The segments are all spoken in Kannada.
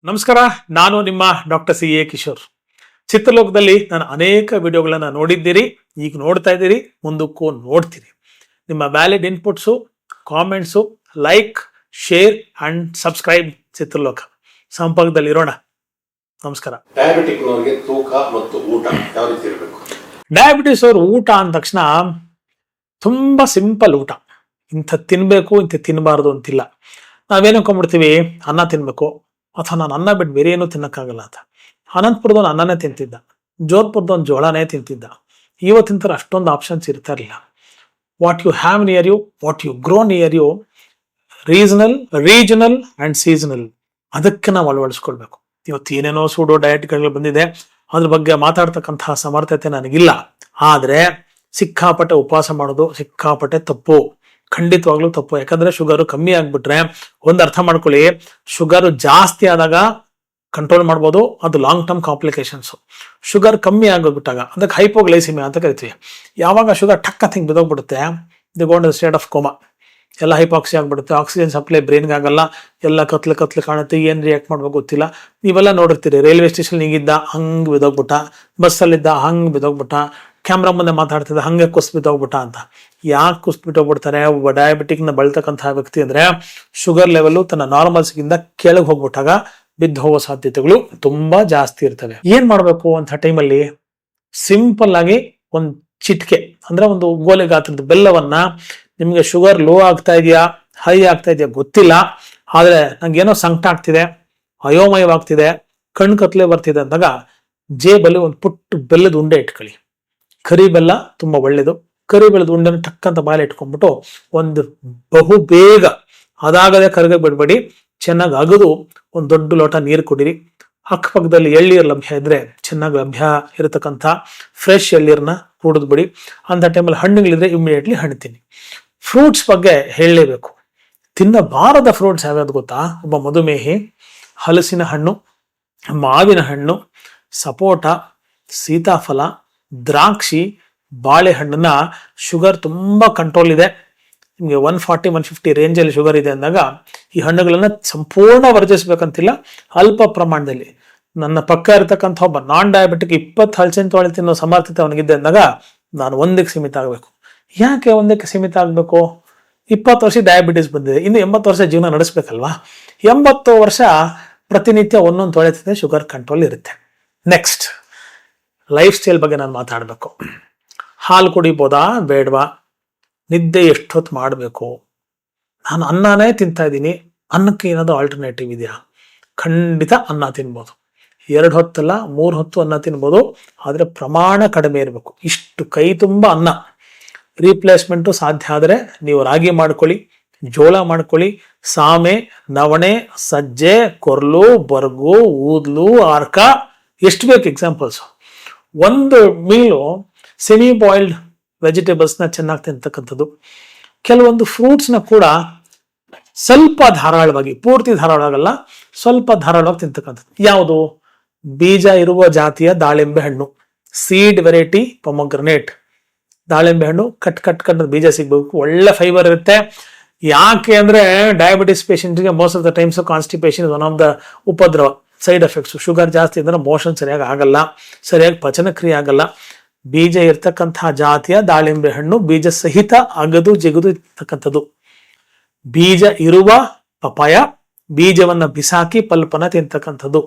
ನಮಸ್ಕಾರ, ನಾನು ನಿಮ್ಮ ಡಾಕ್ಟರ್ ಸಿ ಎ ಕಿಶೋರ್. ಚಿತ್ರಲೋಕದಲ್ಲಿ ನಾನು ಅನೇಕ ವಿಡಿಯೋಗಳನ್ನು ನೋಡಿದ್ದೀರಿ, ಈಗ ನೋಡ್ತಾ ಇದ್ದೀರಿ, ಮುಂದಕ್ಕೂ ನೋಡ್ತೀರಿ. ನಿಮ್ಮ valid inputs, comments, like, share and subscribe Chitraloka. ಸಂಪರ್ಕದಲ್ಲಿರೋಣ. ನಮಸ್ಕಾರ. ಡಯಾಬಿಟಿಕ್ನವರಿಗೆ ತೂಕ ಮತ್ತು ಊಟ ಯಾವ ರೀತಿ ಇರಬೇಕು? ಡಯಾಬಿಟಿಸ್ ಅವರು ಊಟ ಅಂದ ತಕ್ಷಣ ತುಂಬಾ ಸಿಂಪಲ್ ಊಟ. ಇಂಥ ತಿನ್ಬೇಕು, ಇಂಥ ತಿನ್ನಬಾರ್ದು ಅಂತಿಲ್ಲ. ನಾವೇನಕೊಂಡ್ಬಿಡ್ತೀವಿ, ಅನ್ನ ತಿನ್ಬೇಕು ಅಥವಾ ನಾನು ಅನ್ನ ಬಿಟ್ಟು ಬೇರೆ ಏನೂ ತಿನ್ನಕ್ಕಾಗಲ್ಲ ಅಂತ. ಅನಂತಪುರದವನು ಅನ್ನನೇ ತಿಂತಿದ್ದ, ಜೋಧ್ಪುರದವನು ಜೋಳನೇ ತಿಂತಿದ್ದ. ಇವತ್ತಿನ ಥರ ಅಷ್ಟೊಂದು ಆಪ್ಷನ್ಸ್ ಇರ್ತಾ ಇರಲಿಲ್ಲ. What you have near you, what you grow near you, regional and seasonal, ಅದಕ್ಕೆ ನಾವು ಅಳವಡಿಸ್ಕೊಳ್ಬೇಕು. ಇವತ್ತು ಏನೇನೋ ಸೂಡೋ ಡಯಟ್ಗಳು ಬಂದಿದೆ, ಅದ್ರ ಬಗ್ಗೆ ಮಾತಾಡ್ತಕ್ಕಂತಹ ಸಮರ್ಥತೆ ನನಗಿಲ್ಲ. ಆದರೆ ಸಿಕ್ಕಾಪಟ್ಟೆ ಉಪವಾಸ ಮಾಡೋದು ಸಿಕ್ಕಾಪಟ್ಟೆ ತಪ್ಪು, ಖಂಡಿತವಾಗ್ಲೂ ತಪ್ಪು. ಯಾಕಂದ್ರೆ ಶುಗರ್ ಕಮ್ಮಿ ಆಗ್ಬಿಟ್ರೆ ಒಂದು ಅರ್ಥ ಮಾಡ್ಕೊಳ್ಳಿ, ಶುಗರ್ ಜಾಸ್ತಿ ಆದಾಗ ಕಂಟ್ರೋಲ್ ಮಾಡ್ಬೋದು, ಅದು ಲಾಂಗ್ ಟರ್ಮ್ ಕಾಂಪ್ಲಿಕೇಶನ್ಸ್. ಶುಗರ್ ಕಮ್ಮಿ ಆಗೋಗ್ಬಿಟ್ಟಾಗ ಅದಕ್ಕೆ ಹೈಪೋಗ್ಲೈಸಿಮಿಯಾ ಅಂತ ಕರಿತೀವಿ. ಯಾವಾಗ ಶುಗರ್ ಟಕ್ ಅಂತ ಹಿಂಗೆ ಬಿದ್ದೋಗ್ಬಿಡುತ್ತೆ, the gone state of coma, ಎಲ್ಲ ಹೈಪಾಕ್ಸಿ ಆಗ್ಬಿಡುತ್ತೆ, ಆಕ್ಸಿಜನ್ ಸಪ್ಲೈ ಬ್ರೈನ್ಗೆ ಆಗಲ್ಲ, ಎಲ್ಲ ಕತ್ಲೆ ಕಾಣುತ್ತೆ, ಏನು ರಿಯಾಕ್ಟ್ ಮಾಡ್ಬೇಕು ಗೊತ್ತಿಲ್ಲ. ನೀವೆಲ್ಲ ನೋಡಿರ್ತೀರಿ, ರೈಲ್ವೆ ಸ್ಟೇಷನ್ ಹಿಂಗಿದ್ದ ಹಂಗೆ ಬಿದ್ದೋಗ್ಬಿಟ್ಟ, ಬಸ್ಸಲ್ಲಿದ್ದ ಹಂಗೆ ಬಿದ್ದೋಗ್ಬಿಟ್ಟ, ಕ್ಯಾಮ್ರಾ ಮುಂದೆ ಮಾತಾಡ್ತಿದ್ದ ಹಂಗೆ ಕುಸ್ಬಿಟ್ಟೋಗ್ಬಿಟ್ಟ ಅಂತ. ಯಾಕೆ ಕುಸ್ಬಿಟ್ಟೋಗ್ಬಿಡ್ತಾರೆ? ಒಬ್ಬ ಡಯಾಬಿಟಿಕ್ನ ಬಳತಕ್ಕಂತಹ ವ್ಯಕ್ತಿ ಅಂದ್ರೆ ಶುಗರ್ ಲೆವೆಲ್ ತನ್ನ ನಾರ್ಮಲ್ಸ್ಗಿಂತ ಕೆಳಗೆ ಹೋಗ್ಬಿಟ್ಟಾಗ ಬಿದ್ದು ಹೋಗೋ ಸಾಧ್ಯತೆಗಳು ತುಂಬಾ ಜಾಸ್ತಿ ಇರ್ತವೆ. ಏನ್ ಮಾಡ್ಬೇಕು ಅಂತ ಟೈಮಲ್ಲಿ ಸಿಂಪಲ್ ಆಗಿ ಒಂದು ಚಿಟಿಕೆ ಅಂದ್ರೆ ಒಂದು ಗೋಲೆ ಗಾತ್ರದ ಬೆಲ್ಲವನ್ನ, ನಿಮ್ಗೆ ಶುಗರ್ ಲೋ ಆಗ್ತಾ ಇದೆಯಾ ಹೈ ಆಗ್ತಾ ಇದೆಯಾ ಗೊತ್ತಿಲ್ಲ, ಆದ್ರೆ ನಂಗೇನೋ ಸಂಕಟ ಆಗ್ತಿದೆ, ಅಯೋಮಯವಾಗ್ತಿದೆ, ಕಣ್ ಕತ್ಲೆ ಬರ್ತಿದೆ ಅಂದಾಗ ಜೇಬಲ್ಲಿ ಒಂದು ಪುಟ್ಟ ಬೆಲ್ಲದ ಉಂಡೆ ಇಟ್ಕೊಳ್ಳಿ. ಕರಿ ಬೆಲ್ಲ ತುಂಬಾ ಒಳ್ಳೇದು. ಕರಿ ಬೆಲ್ಲದ ಉಂಡೆನ ಟಕ್ಕಂತ ಬಾಯಲ್ಲಿ ಇಟ್ಕೊಂಡ್ಬಿಟ್ಟು ಒಂದು ಬಹು ಬೇಗ ಅದಾಗದೆ ಕರಗ ಬಿಡ್ಬೇಡಿ, ಚೆನ್ನಾಗಿ ಅಗದು ಒಂದು ದೊಡ್ಡ ಲೋಟ ನೀರು ಕುಡಿರಿ. ಅಕ್ಕಪಕ್ಕದಲ್ಲಿ ಎಳ್ನೀರು ಲಭ್ಯ ಇದ್ರೆ ಚೆನ್ನಾಗಿ ಲಭ್ಯ ಇರತಕ್ಕಂಥ ಫ್ರೆಶ್ ಎಳ್ನೀರನ್ನ ಕುಡಿದ್ಬಿಡಿ. ಅಂತ ಟೈಮಲ್ಲಿ ಹಣ್ಣುಗಳಿದ್ರೆ ಇಮಿಡಿಯೇಟ್ಲಿ ಹಣ್ಣು ತಿನ್ನಿ. ಫ್ರೂಟ್ಸ್ ಬಗ್ಗೆ ಹೇಳಲೇಬೇಕು. ತಿನ್ನಬಾರದ ಫ್ರೂಟ್ಸ್ ಯಾವ್ಯಾವ್ದು ಗೊತ್ತಾ? ಒಬ್ಬ ಮಧುಮೇಹಿ ಹಲಸಿನ ಹಣ್ಣು, ಮಾವಿನ ಹಣ್ಣು, ಸಪೋಟ, ಸೀತಾಫಲ, ದ್ರಾಕ್ಷಿ, ಬಾಳೆಹಣ್ಣನ್ನ ಶುಗರ್ ತುಂಬಾ ಕಂಟ್ರೋಲ್ ಇದೆ, ನಿಮಗೆ 140-150 ರೇಂಜಲ್ಲಿ ಶುಗರ್ ಇದೆ ಅಂದಾಗ ಈ ಹಣ್ಣುಗಳನ್ನ ಸಂಪೂರ್ಣ ವರ್ಜಿಸ್ಬೇಕಂತಿಲ್ಲ, ಅಲ್ಪ ಪ್ರಮಾಣದಲ್ಲಿ. ನನ್ನ ಪಕ್ಕ ಇರತಕ್ಕಂಥ ಒಬ್ಬ ನಾನ್ ಡಯಾಬಿಟಿಕ್ 20 ಹಲಸಿನ ತೊಳೆ ತಿನ್ನೋ ಸಮರ್ಥತೆ ಅವನಿಗಿದೆ ಅಂದಾಗ ನಾನು ಒಂದಕ್ಕೆ ಸೀಮಿತ ಆಗಬೇಕು. ಯಾಕೆ ಒಂದಕ್ಕೆ ಸೀಮಿತ ಆಗಬೇಕು? 20 ವರ್ಷ ಡಯಾಬಿಟಿಸ್ ಬಂದಿದೆ, ಇನ್ನು 80 ವರ್ಷ ಜೀವನ ನಡೆಸ್ಬೇಕಲ್ವಾ? 80 ವರ್ಷ ಪ್ರತಿನಿತ್ಯ ಒಂದೊಂದು ತೊಳೆ ತಿಂದರೆ ಶುಗರ್ ಕಂಟ್ರೋಲ್ ಇರುತ್ತೆ. ನೆಕ್ಸ್ಟ್, ಲೈಫ್ ಸ್ಟೈಲ್ ಬಗ್ಗೆ ನಾನು ಮಾತಾಡಬೇಕು. ಹಾಲು ಕುಡಿಬೋದಾ ಬೇಡವಾ? ನಿದ್ದೆ ಎಷ್ಟೊತ್ತು ಮಾಡಬೇಕು? ನಾನು ಅನ್ನನೇ ತಿಂತಾ ಇದ್ದೀನಿ, ಅನ್ನಕ್ಕೆ ಏನಾದರೂ ಆಲ್ಟರ್ನೇಟಿವ್ ಇದೆಯಾ? ಖಂಡಿತ ಅನ್ನ ತಿನ್ಬೋದು. 2 ಹೊತ್ತಲ್ಲ 3 ಹೊತ್ತು ಅನ್ನ ತಿನ್ಬೋದು, ಆದರೆ ಪ್ರಮಾಣ ಕಡಿಮೆ ಇರಬೇಕು. ಇಷ್ಟು ಕೈ ತುಂಬ ಅನ್ನ. ರೀಪ್ಲೇಸ್ಮೆಂಟು ಸಾಧ್ಯ ಆದರೆ ನೀವು ರಾಗಿ ಮಾಡ್ಕೊಳ್ಳಿ, ಜೋಳ ಮಾಡ್ಕೊಳ್ಳಿ, ಸಾಮೆ, ನವಣೆ, ಸಜ್ಜೆ, ಕೊರ್ಲು, ಬರ್ಗು, ಊದ್ಲು, ಆರ್ಕ, ಎಷ್ಟು ಬೇಕು ಎಕ್ಸಾಂಪಲ್ಸು. ಒಂದು ಮೀಲು ಸೆಮಿ ಬಾಯ್ಲ್ಡ್ ವೆಜಿಟೇಬಲ್ಸ್ನ ಚೆನ್ನಾಗಿ ತಿಂತಕ್ಕಂಥದ್ದು. ಕೆಲವೊಂದು ಫ್ರೂಟ್ಸ್ನ ಕೂಡ ಸ್ವಲ್ಪ ಧಾರಾಳವಾಗಿ, ಪೂರ್ತಿ ಧಾರಾಳವಾಗಲ್ಲ, ಸ್ವಲ್ಪ ಧಾರಾಳವಾಗಿ ತಿಂತಕ್ಕಂಥದ್ದು. ಯಾವುದು? ಬೀಜ ಇರುವ ಜಾತಿಯ ದಾಳಿಂಬೆ ಹಣ್ಣು, ಸೀಡ್ ವೆರೈಟಿ ಪೊಮೊಗ್ರನೇಟ್. ದಾಳಿಂಬೆ ಹಣ್ಣು ಕಟ್ ಬೀಜ ಸಿಗ್ಬೇಕು, ಒಳ್ಳೆ ಫೈಬರ್ ಇರುತ್ತೆ. ಯಾಕೆ ಅಂದ್ರೆ ಡಯಾಬಿಟಿಸ್ ಪೇಷಂಟ್ಗೆ most of the times constipation is one of the ಉಪದ್ರವ, ಸೈಡ್ ಎಫೆಕ್ಟ್ಸ್. ಶುಗರ್ ಜಾಸ್ತಿ ಇದ್ರೆ ಮೋಷನ್ ಸರಿಯಾಗಿ ಆಗಲ್ಲ, ಸರಿಯಾಗಿ ಪಚನ ಕ್ರಿಯೆ ಆಗಲ್ಲ. ಬೀಜ ಇರ್ತಕ್ಕಂತಹ ಜಾತಿಯ ದಾಳಿಂಬೆ ಹಣ್ಣು ಬೀಜ ಸಹಿತ ಅಗದು ಜಿಗುದು ಇರ್ತಕ್ಕಂಥದ್ದು. ಬೀಜ ಇರುವ ಪಪಾಯ, ಬೀಜವನ್ನ ಬಿಸಾಕಿ ಪಲ್ಪನ ತಿಂತಕ್ಕಂಥದ್ದು.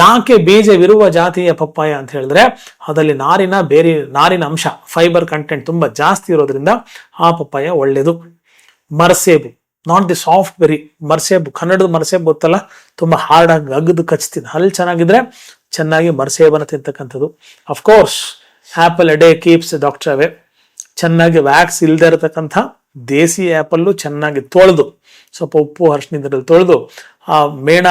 ಯಾಕೆ ಬೀಜವಿರುವ ಜಾತಿಯ ಪಪ್ಪಾಯ ಅಂತ ಹೇಳಿದ್ರೆ ಅದರಲ್ಲಿ ನಾರಿನ ಅಂಶ, ಫೈಬರ್ ಕಂಟೆಂಟ್ ತುಂಬಾ ಜಾಸ್ತಿ ಇರೋದ್ರಿಂದ ಆ ಪಪ್ಪಾಯ ಒಳ್ಳೇದು. ಮರಸೇಬು, ನಾಟ್ ದಿ ಸಾಫ್ಟ್ ಬೆರಿ, ಮರಸೇಬು, ಕನ್ನಡದ ಮರಸೇಬು ಗೊತ್ತಲ್ಲ, ತುಂಬಾ ಹಾರ್ಡ್ ಆಗಿ ಅಗದು ಕಚ್ತೀನಿ. ಹಲ್ ಚೆನ್ನಾಗಿದ್ರೆ ಚೆನ್ನಾಗಿ ಮರಸೇಬನ್ನ ತಿಂತಕ್ಕಂಥದ್ದು. Of course apple a day keeps doctor away. ಚೆನ್ನಾಗಿ ವ್ಯಾಕ್ಸ್ ಇಲ್ಲದೆ ಇರತಕ್ಕಂಥ ದೇಸಿ ಆ್ಯಪಲ್ಲು ಚೆನ್ನಾಗಿ ತೊಳೆದು, ಸ್ವಲ್ಪ ಉಪ್ಪು ಅರಿಶಿಣದಲ್ಲಿ ತೊಳೆದು, ಆ ಮೇಣ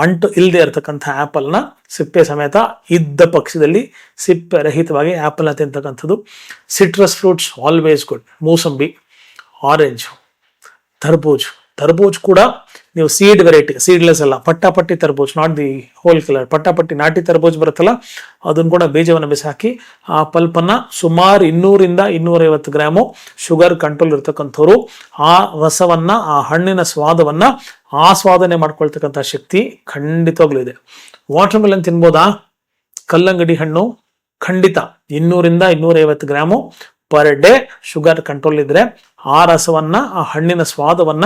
ಅಂಟು ಇಲ್ಲದೆ ಇರತಕ್ಕಂಥ ಆ್ಯಪಲ್ನ ಸಿಪ್ಪೆ ಸಮೇತ ಇದ್ದ ಪಕ್ಷದಲ್ಲಿ ಸಿಪ್ಪೆ ರಹಿತವಾಗಿ ಆ್ಯಪಲ್ನ ತಿಂತಕ್ಕಂಥದ್ದು. Citrus fruits always good. ಮೂಸಂಬಿ, ಆರೆಂಜ್, ತರ್ಬೂಜ್ ಕೂಡ ನೀವು ಸೀಡ್ ವೆರೈಟಿ, ಸೀಡ್ಲೆಸ್ ಅಲ್ಲ, ಪಟ್ಟಾಪಟ್ಟಿ ತರಬೂಜ್, ನಾಟ್ ದಿ ಹೋಲ್ ಕಲರ್, ಪಟ್ಟಾಪಟ್ಟಿ ನಾಟಿ ತರಬೂಜ್ ಬರುತ್ತಲ್ಲ, ಅದನ್ನು ಕೂಡ ಬೀಜವನ್ನು ಬಿಸಾಕಿ ಆ ಪಲ್ಪನ್ನ ಸುಮಾರು 200 - 250 ಗ್ರಾಮು ಶುಗರ್ ಕಂಟ್ರೋಲ್ ಇರ್ತಕ್ಕಂಥವ್ರು ಆ ರಸವನ್ನ, ಆ ಹಣ್ಣಿನ ಸ್ವಾದವನ್ನ ಆಸ್ವಾದನೆ ಮಾಡ್ಕೊಳ್ತಕ್ಕಂಥ ಶಕ್ತಿ ಖಂಡಿತವಾಗ್ಲೂ ಇದೆ. ವಾಟರ್ ಮೆಲನ್ ತಿನ್ಬೋದಾ? ಕಲ್ಲಂಗಡಿ ಹಣ್ಣು ಖಂಡಿತ 200 - 250 gram per day sugar control ಇದ್ರೆ ಆ ರಸವನ್ನ, ಆ ಹಣ್ಣಿನ ಸ್ವಾದವನ್ನ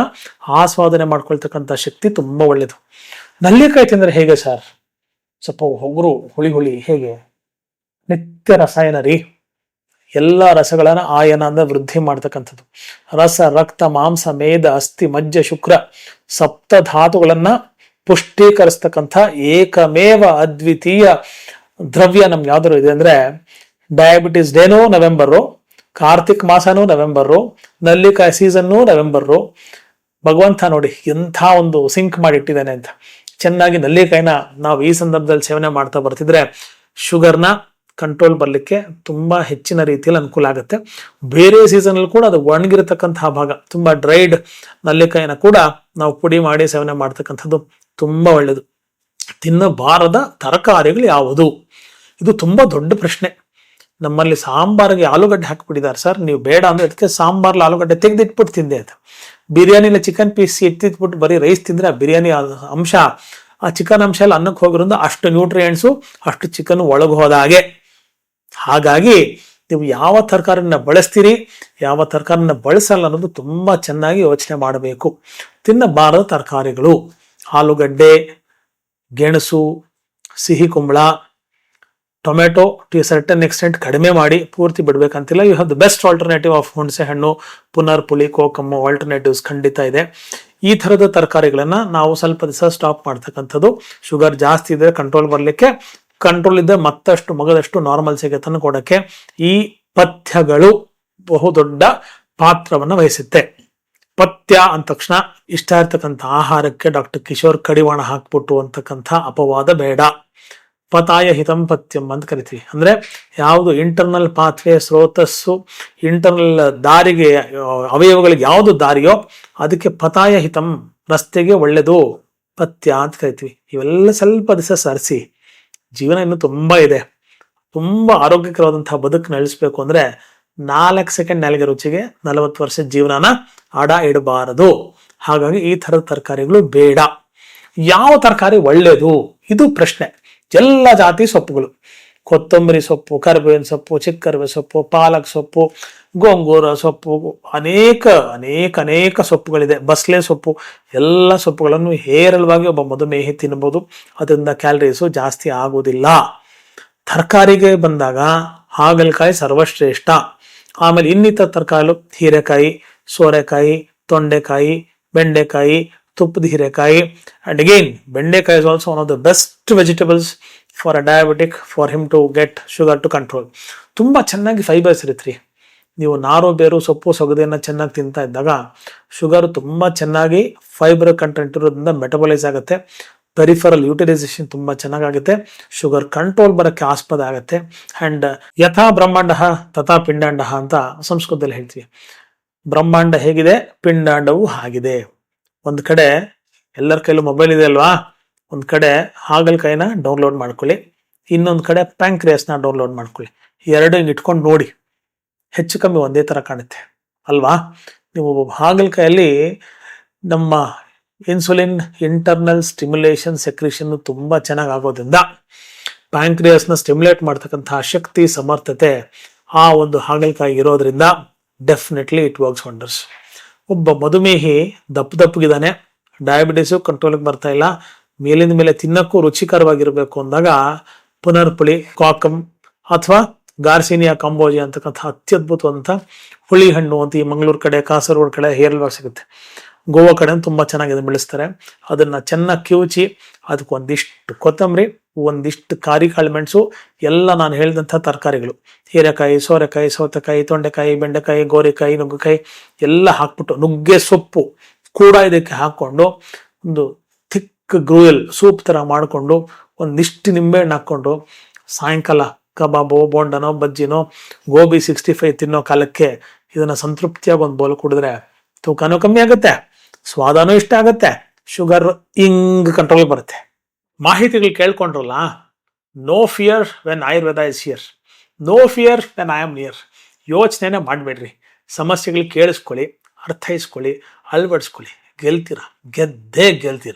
ಆಸ್ವಾದನೆ ಮಾಡ್ಕೊಳ್ತಕ್ಕಂಥ ಶಕ್ತಿ ತುಂಬಾ ಒಳ್ಳೇದು. ನಲ್ಲಿಕಾಯಿ ತಿಂದ್ರೆ ಹೇಗೆ ಸರ್? ಸ್ವಲ್ಪ ಹೊಗರು, ಹುಳಿ ಹುಳಿ, ಹೇಗೆ? ನಿತ್ಯ ರಸಾಯನ ರೀ. ಎಲ್ಲ ರಸಗಳನ್ನ ಆಯನ ಅಂದ್ರೆ ವೃದ್ಧಿ ಮಾಡ್ತಕ್ಕಂಥದ್ದು. ರಸ, ರಕ್ತ, ಮಾಂಸ, ಮೇದ, ಅಸ್ಥಿ, ಮಜ್ಜ, ಶುಕ್ರ ಸಪ್ತ ಧಾತುಗಳನ್ನ ಪುಷ್ಟೀಕರಿಸ್ತಕ್ಕಂಥ ಏಕಮೇವ ಅದ್ವಿತೀಯ ದ್ರವ್ಯ ನಮ್ಗೆ ಯಾವ್ದಾರು ಇದೆ ಅಂದ್ರೆ ಡಯಾಬಿಟಿಸ್ ಡೇನೂ ನವೆಂಬರು, ಕಾರ್ತಿಕ್ ಮಾಸನೂ ನವೆಂಬರು, ನಲ್ಲಿಕಾಯಿ ಸೀಸನ್ನು ನವೆಂಬರು. ಭಗವಂತ ನೋಡಿ ಎಂಥ ಒಂದು ಸಿಂಕ್ ಮಾಡಿಟ್ಟಿದ್ದಾನೆ ಅಂತ. ಚೆನ್ನಾಗಿ ನಲ್ಲಿಕಾಯಿನ ನಾವು ಈ ಸಂದರ್ಭದಲ್ಲಿ ಸೇವನೆ ಮಾಡ್ತಾ ಬರ್ತಿದ್ರೆ ಶುಗರ್ನ ಕಂಟ್ರೋಲ್ ಬರ್ಲಿಕ್ಕೆ ತುಂಬಾ ಹೆಚ್ಚಿನ ರೀತಿಯಲ್ಲಿ ಅನುಕೂಲ ಆಗುತ್ತೆ. ಬೇರೆ ಸೀಸನ್ ಅಲ್ಲಿ ಕೂಡ ಅದು ಒಣಗಿರತಕ್ಕಂತಹ ಭಾಗ, ತುಂಬಾ ಡ್ರೈಡ್ ನಲ್ಲಿಕಾಯಿನ ಕೂಡ ನಾವು ಪುಡಿ ಮಾಡಿ ಸೇವನೆ ಮಾಡ್ತಕ್ಕಂಥದ್ದು ತುಂಬಾ ಒಳ್ಳೇದು. ತಿನ್ನಬಾರದ ತರಕಾರಿಗಳು ಯಾವುದು? ಇದು ತುಂಬಾ ದೊಡ್ಡ ಪ್ರಶ್ನೆ. ನಮ್ಮಲ್ಲಿ ಸಾಂಬಾರಿಗೆ ಆಲೂಗಡ್ಡೆ ಹಾಕಿಬಿಟ್ಟಿದ್ದಾರೆ ಸರ್, ನೀವು ಬೇಡ ಅಂದ್ರೆ ಅದಕ್ಕೆ ಸಾಂಬಾರ್ಲಿ ಆಲೂಗಡ್ಡೆ ತೆಗೆದಿಟ್ಬಿಟ್ಟು ತಿಂದೆ ಅಂತ. ಬಿರಿಯಾನಿಲಿ ಚಿಕನ್ ಪೀಸ್ ಎತ್ತಿಟ್ಬಿಟ್ಟು ಬರೀ ರೈಸ್ ತಿಂದ್ರೆ ಆ ಬಿರಿಯಾನಿ ಅಂಶ, ಆ ಚಿಕನ್ ಅಂಶ ಎಲ್ಲ ಅನ್ನಕ್ಕೆ ಹೋಗಿರೋದ್ರಿಂದ ಅಷ್ಟು ನ್ಯೂಟ್ರಿಯೆಂಟ್ಸು, ಅಷ್ಟು ಚಿಕನ್ ಒಳಗೆ ಹೋದ ಹಾಗೆ. ಹಾಗಾಗಿ ನೀವು ಯಾವ ತರಕಾರಿನ ಬಳಸ್ತೀರಿ, ಯಾವ ತರಕಾರಿನ ಬಳಸಲ್ಲ ಅನ್ನೋದು ತುಂಬಾ ಚೆನ್ನಾಗಿ ಯೋಚನೆ ಮಾಡಬೇಕು. ತಿನ್ನಬಾರದ ತರಕಾರಿಗಳು ಆಲೂಗಡ್ಡೆ, ಗೆಣಸು, ಸಿಹಿ ಕುಂಬಳ, ಟೊಮೆಟೊ ಟು ಸರ್ಟನ್ ಎಕ್ಸ್ಟೆಂಟ್ ಕಡಿಮೆ ಮಾಡಿ, ಪೂರ್ತಿ ಬಿಡ್ಬೇಕಂತಿಲ್ಲ. You have the best alternative of ಹುಣಸೆ ಹಣ್ಣು, ಪುನರ್ ಪುಳಿ, ಕೋಕಮ್ಮು ಆಲ್ಟರ್ನೇಟಿವ್ಸ್ ಖಂಡಿತ ಇದೆ. ಈ ಥರದ ತರಕಾರಿಗಳನ್ನ ನಾವು ಸ್ವಲ್ಪ ದಿವಸ ಸ್ಟಾಪ್ ಮಾಡ್ತಕ್ಕಂಥದ್ದು. ಶುಗರ್ ಜಾಸ್ತಿ ಇದ್ರೆ ಕಂಟ್ರೋಲ್ ಬರಲಿಕ್ಕೆ, ಕಂಟ್ರೋಲ್ ಇದ್ದರೆ ಮತ್ತಷ್ಟು ಮಗದಷ್ಟು ನಾರ್ಮಲ್ಸಿಗೆ ತಂದು ಕೊಡಕ್ಕೆ ಈ ಪಥ್ಯಗಳು ಬಹುದೊಡ್ಡ ಪಾತ್ರವನ್ನು ವಹಿಸುತ್ತೆ. ಪಥ್ಯ ಅಂದ ತಕ್ಷಣ ಇಷ್ಟ ಇರ್ತಕ್ಕಂಥ ಆಹಾರಕ್ಕೆ ಡಾಕ್ಟರ್ ಕಿಶೋರ್ ಕಡಿವಾಣ ಹಾಕ್ಬಿಟ್ಟು ಅಂತಕ್ಕಂಥ ಅಪವಾದ ಬೇಡ. ಪತಾಯ ಹಿತಂ ಪಥ್ಯಂ ಅಂತ ಕರಿತೀವಿ. ಅಂದ್ರೆ ಯಾವುದು ಇಂಟರ್ನಲ್ ಪಾತ್ವೆ, ಸ್ರೋತಸ್ಸು, ಇಂಟರ್ನಲ್ ದಾರಿಗೆ, ಅವಯವಗಳಿಗೆ ಯಾವುದು ದಾರಿಯೋ ಅದಕ್ಕೆ ಪತಾಯ ಹಿತಂ, ರಸ್ತೆಗೆ ಒಳ್ಳೆದು ಪಥ್ಯ ಅಂತ ಕರಿತೀವಿ. ಇವೆಲ್ಲ ಸ್ವಲ್ಪ ದಿವಸ ಸರಿಸಿ. ಜೀವನ ಇನ್ನು ತುಂಬಾ ಇದೆ. ತುಂಬಾ ಆರೋಗ್ಯಕರವಾದಂತಹ ಬದುಕು ನಡೆಸಬೇಕು ಅಂದ್ರೆ 4 ಸೆಕೆಂಡ್ ನಾಲಿಗೆ ರುಚಿಗೆ 40 ವರ್ಷದ ಜೀವನನ ಅಡ ಇಡಬಾರದು. ಹಾಗಾಗಿ ಈ ಥರದ ತರಕಾರಿಗಳು ಬೇಡ. ಯಾವ ತರಕಾರಿ ಒಳ್ಳೇದು? ಇದು ಪ್ರಶ್ನೆ. ಎಲ್ಲ ಜಾತಿ ಸೊಪ್ಪುಗಳು, ಕೊತ್ತಂಬರಿ ಸೊಪ್ಪು, ಕರಿಬೇವಿನ ಸೊಪ್ಪು, ಚಿಕ್ಕರಿಬೆ ಸೊಪ್ಪು, ಪಾಲಕ್ ಸೊಪ್ಪು, ಗೋಂಗೂರ ಸೊಪ್ಪು, ಅನೇಕ ಅನೇಕ ಅನೇಕ ಸೊಪ್ಪುಗಳಿದೆ. ಬಸ್ಲೆ ಸೊಪ್ಪು, ಎಲ್ಲ ಸೊಪ್ಪುಗಳನ್ನು ಹೇರಳವಾಗಿ ಒಬ್ಬ ಮಧುಮೇಹಿ ತಿನ್ನಬಹುದು. ಅದರಿಂದ ಕ್ಯಾಲರೀಸು ಜಾಸ್ತಿ ಆಗುವುದಿಲ್ಲ. ತರಕಾರಿಗೆ ಬಂದಾಗ ಹಾಗಲಕಾಯಿ ಸರ್ವಶ್ರೇಷ್ಠ. ಆಮೇಲೆ ಇನ್ನಿತರ ತರಕಾರಿಗಳು ಹೀರೆಕಾಯಿ, ಸೋರೆಕಾಯಿ, ತೊಂಡೆಕಾಯಿ, ಬೆಂಡೆಕಾಯಿ, ತುಪ್ಪದ ಹೀರೆಕಾಯಿ. ಅಂಡ್ ಅಗೈನ್ ಬೆಂಡೆಕಾಯಿ is also one of the best vegetables for a diabetic, for him to get sugar to control. ತುಂಬ ಚೆನ್ನಾಗಿ ಫೈಬರ್ಸ್ ಇರುತ್ತೆ. ನೀವು ನಾರು ಬೇರು ಸೊಪ್ಪು ಸೊಗದೆಯನ್ನು ಚೆನ್ನಾಗಿ ತಿಂತಾ ಇದ್ದಾಗ ಶುಗರ್ ತುಂಬ ಚೆನ್ನಾಗಿ ಫೈಬರ್ ಕಂಟೆಂಟ್ ಇರೋದ್ರಿಂದ ಮೆಟಬಲೈಸ್ ಆಗುತ್ತೆ. ಪೆರಿಫರಲ್ ಯೂಟಿಲೈಸೇಷನ್ ತುಂಬ ಚೆನ್ನಾಗುತ್ತೆ. ಶುಗರ್ ಕಂಟ್ರೋಲ್ ಬರೋಕ್ಕೆ ಆಸ್ಪದ ಆಗುತ್ತೆ. ಅಂಡ್ ಯಥಾ ಬ್ರಹ್ಮಾಂಡ ತಥಾ ಪಿಂಡಾಂಡ ಅಂತ ಸಂಸ್ಕೃತದಲ್ಲಿ ಹೇಳ್ತೀವಿ. ಬ್ರಹ್ಮಾಂಡ ಹೇಗಿದೆ, ಪಿಂಡಾಂಡವು ಹಾಗಿದೆ. ಒಂದು ಕಡೆ ಎಲ್ಲರ ಕೈಲೂ ಮೊಬೈಲ್ ಇದೆ ಅಲ್ವಾ, ಒಂದು ಕಡೆ ಹಾಗಲಕಾಯಿನ ಡೌನ್ಲೋಡ್ ಮಾಡ್ಕೊಳ್ಳಿ, ಇನ್ನೊಂದು ಕಡೆ ಪ್ಯಾಂಕ್ರಿಯಾಸ್ನ ಡೌನ್ಲೋಡ್ ಮಾಡ್ಕೊಳ್ಳಿ. ಎರಡು ಹಿಂಗೆ ಇಟ್ಕೊಂಡು ನೋಡಿ, ಹೆಚ್ಚು ಕಮ್ಮಿ ಒಂದೇ ಥರ ಕಾಣುತ್ತೆ ಅಲ್ವಾ. ನೀವು ಹಾಗಲಕಾಯಲ್ಲಿ ನಮ್ಮ ಇನ್ಸುಲಿನ್ ಇಂಟರ್ನಲ್ ಸ್ಟಿಮ್ಯುಲೇಷನ್ ಸೆಕ್ರಿಷನ್ ತುಂಬ ಚೆನ್ನಾಗಿ ಆಗೋದ್ರಿಂದ ಪ್ಯಾಂಕ್ರಿಯಾಸ್ನ ಸ್ಟಿಮ್ಯುಲೇಟ್ ಮಾಡ್ತಕ್ಕಂತಹ ಶಕ್ತಿ, ಸಮರ್ಥತೆ ಆ ಒಂದು ಹಾಗಲಕಾಯಿ ಇರೋದ್ರಿಂದ ಡೆಫಿನೆಟ್ಲಿ ಇಟ್ ವರ್ಕ್ಸ್ ವಂಡರ್ಸ್. ಒಬ್ಬ ಮಧುಮೇಹಿ ದಪ್ಪಗಿದ್ದಾನೆ, ಡಯಾಬಿಟಿಸು ಕಂಟ್ರೋಲಿಗೆ ಬರ್ತಾ ಇಲ್ಲ, ಮೇಲಿಂದ ಮೇಲೆ ತಿನ್ನಕ್ಕೂ ರುಚಿಕರವಾಗಿರಬೇಕು ಅಂದಾಗ ಪುನರ್ಪುಳಿ, ಕಾಕಮ್ ಅಥವಾ ಗಾರ್ಸಿನಿಯಾ ಕಂಬೋಜಿ ಅಂತಕ್ಕಂಥ ಅತ್ಯದ್ಭುತವಾದಂಥ ಹುಳಿ ಹಣ್ಣು ಅಂತ ಈ ಮಂಗಳೂರು ಕಡೆ, ಕಾಸರಗೋಡು ಕಡೆ ಹೇರಳವಾಗಿ ಸಿಗುತ್ತೆ. ಗೋವಾ ಕಡೆ ತುಂಬ ಚೆನ್ನಾಗಿ ಬೆಳೆಸ್ತಾರೆ. ಅದನ್ನು ಚೆನ್ನಾಗಿ ಕಿವುಚಿ ಅದಕ್ಕೆ ಒಂದಿಷ್ಟು ಕೊತ್ತಂಬರಿ, ಒಂದಿಷ್ಟು ಕಾರಿಕಾಳು ಮೆಣಸು, ಎಲ್ಲ ನಾನು ಹೇಳಿದಂಥ ತರಕಾರಿಗಳು ಹೀರೆಕಾಯಿ, ಸೋರೆಕಾಯಿ, ಸೌತೆಕಾಯಿ, ತೊಂಡೆಕಾಯಿ, ಬೆಂಡೆಕಾಯಿ, ಗೋರಿಕಾಯಿ, ನುಗ್ಗೆಕಾಯಿ ಎಲ್ಲ ಹಾಕ್ಬಿಟ್ಟು, ನುಗ್ಗೆ ಸೊಪ್ಪು ಕೂಡ ಇದಕ್ಕೆ ಹಾಕ್ಕೊಂಡು ಒಂದು ಥಿಕ್ ಗ್ರೂಯಲ್ ಸೂಪ್ ಥರ ಮಾಡಿಕೊಂಡು ಒಂದಿಷ್ಟು ನಿಂಬೆಹಣ್ಣು ಹಾಕ್ಕೊಂಡು ಸಾಯಂಕಾಲ ಕಬಾಬು, ಬೋಂಡನೋ, ಬಜ್ಜಿನೋ, ಗೋಬಿ 65 ತಿನ್ನೋ ಕಾಲಕ್ಕೆ ಇದನ್ನು ಸಂತೃಪ್ತಿಯಾಗಿ ಒಂದು ಬೋಲ್ ಕುಡಿದ್ರೆ ತೂಕನೂ ಕಮ್ಮಿ ಆಗುತ್ತೆ, ಸ್ವಾದನೂ ಇಷ್ಟ ಆಗುತ್ತೆ, ಶುಗರ್ ಹಿಂಗ್ ಕಂಟ್ರೋಲ್ ಬರುತ್ತೆ. ಮಾಹಿತಿಗಳು ಕೇಳ್ಕೊಂಡ್ರಲ್ಲ, no fear when Ayurveda is here, no fear when I am near. ಯೋಚನೆನೇ ಮಾಡಬೇಡ್ರಿ, ಸಮಸ್ಯೆಗಳು ಕೇಳಿಸ್ಕೊಳ್ಳಿ, ಅರ್ಥೈಸ್ಕೊಳ್ಳಿ, ಅಳವಡಿಸ್ಕೊಳ್ಳಿ, ಗೆಲ್ತೀರ, ಗೆದ್ದೇ ಗೆಲ್ತೀರ.